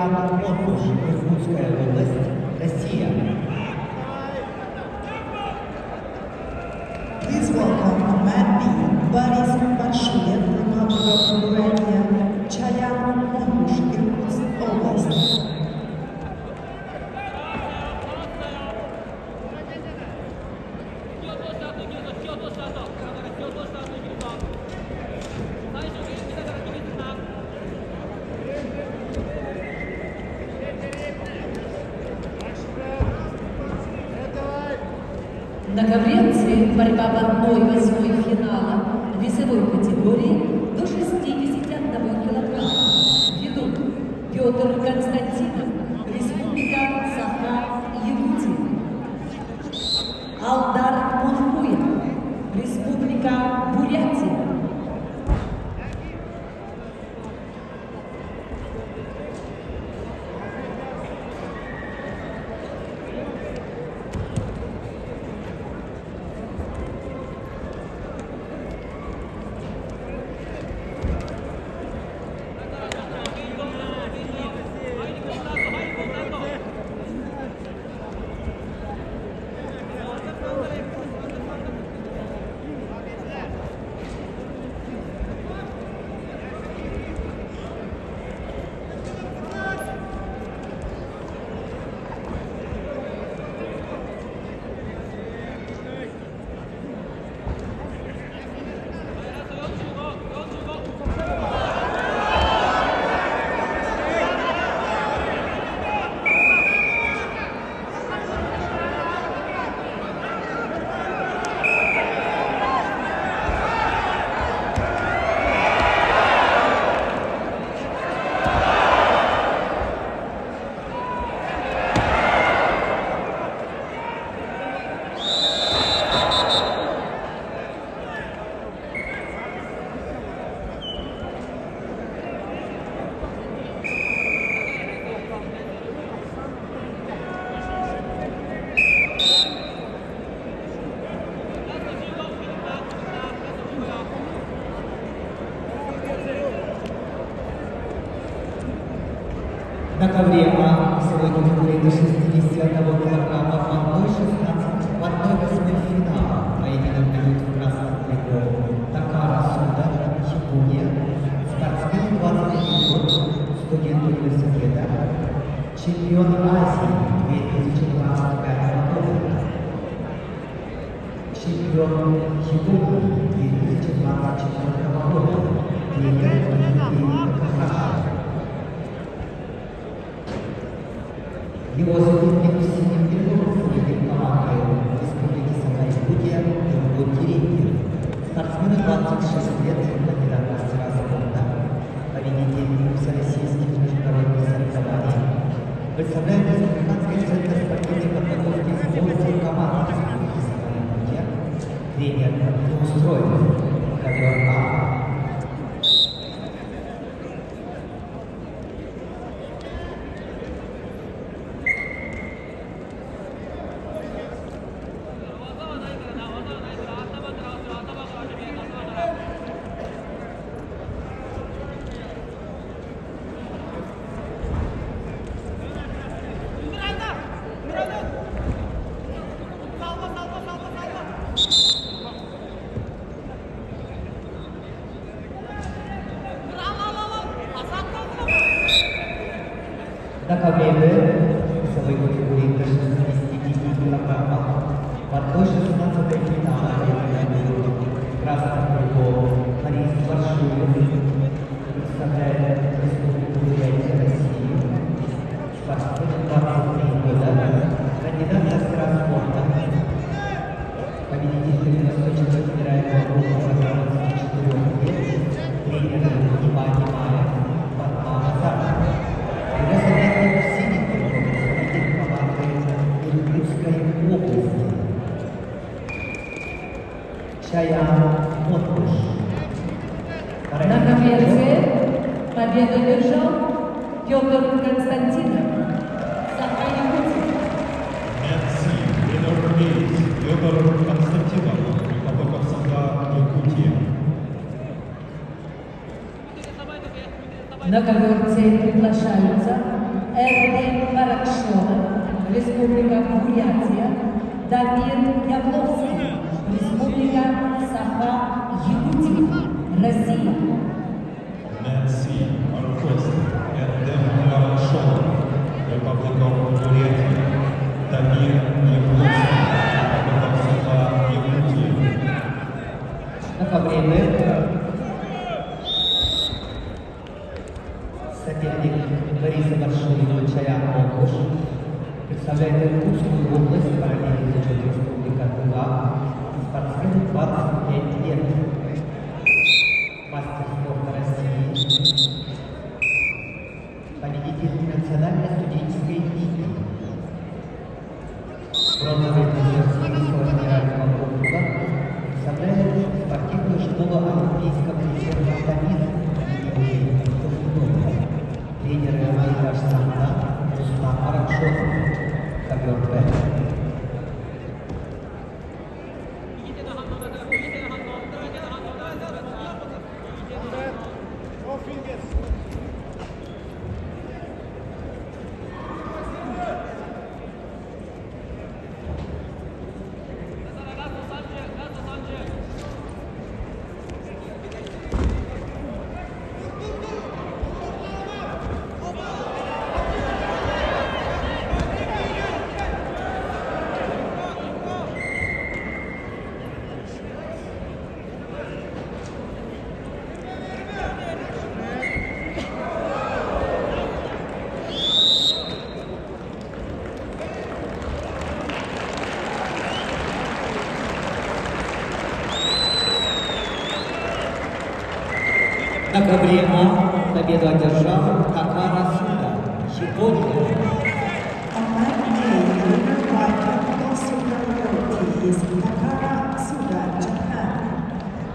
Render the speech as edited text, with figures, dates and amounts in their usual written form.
Чаян Отпуш, Иркутская область, Россия. Please welcome Matt B. Борис Большуев, Republic of Romania, Чаян Отпуш, Иркутская область. На ковре борьба в 1/8 финала весовой категории до 61 килограмма. Ведут Петр Константинов, Республика Саха-Якутия. Алдар Мунхуев, Республика Бурятия. На ковре А сегодня категории до 61 килограмма в 1/16, в 1/8 финала поединок дают в красном трико Такара Суда, Япония, спортсмен 21 год, студент университета, чемпион Азии 2025 года, чемпион Японии 2024 года, тренер Дмитрий Такахаши. Его соперник в синем бельгом среди команды Республики Саха-Якутия Иргут Терентьев. Спортсмену 26 лет, кандидат мастера спорта, победитель всероссийских международных соревнований. Представляет Республиканский центр спортивной подготовки сборной команды Республики Саха-Якутия, тренер Неустроев, ковер А. На ковре Б весовой категории до 65 килограммов в 1/16 финала в красном трико Борис Большуев представляет Республику Бурятия, Россию, спортсмен 23 года, кандидат мастера спорта, победитель 94 федерального округа 24 лет, тренер Иван Маев, Батман Азаров. Его соперник в синем трико, представитель команды Иркутской области, Чаян Отпуш. На ковре С победу одержал Петр Константинов, Саха-Якутия. Merci, тренер Петр Константинов, Republic of Saha-Якутия. На ковер С приглашаются РД Каракшона, Республика Бурятия, Дамир Ябловский, Республика Саха-Якутия, Россия. Nancy Marquez, Erdem Karachon, Republic of Бурятия, Дамир Ябловский, Republic of Саха-Якутия. Время. Соперник Бориса Маршинова Чаян Мокуш представляет Иркутскую область, параллельно изучает Республика Тыва, спортсмен 25 лет, мастер спорта России, победитель национальной студенческой лиги, бронзовый призер Всемирного федерального округа, представляет спортивную школу Олимпийского резерва «Тамир» имени Тухнова. Тренер Айдаш Санта Рустам Аракшов, ковер Б. На ковре А победу одержал Такара Суда, Япония.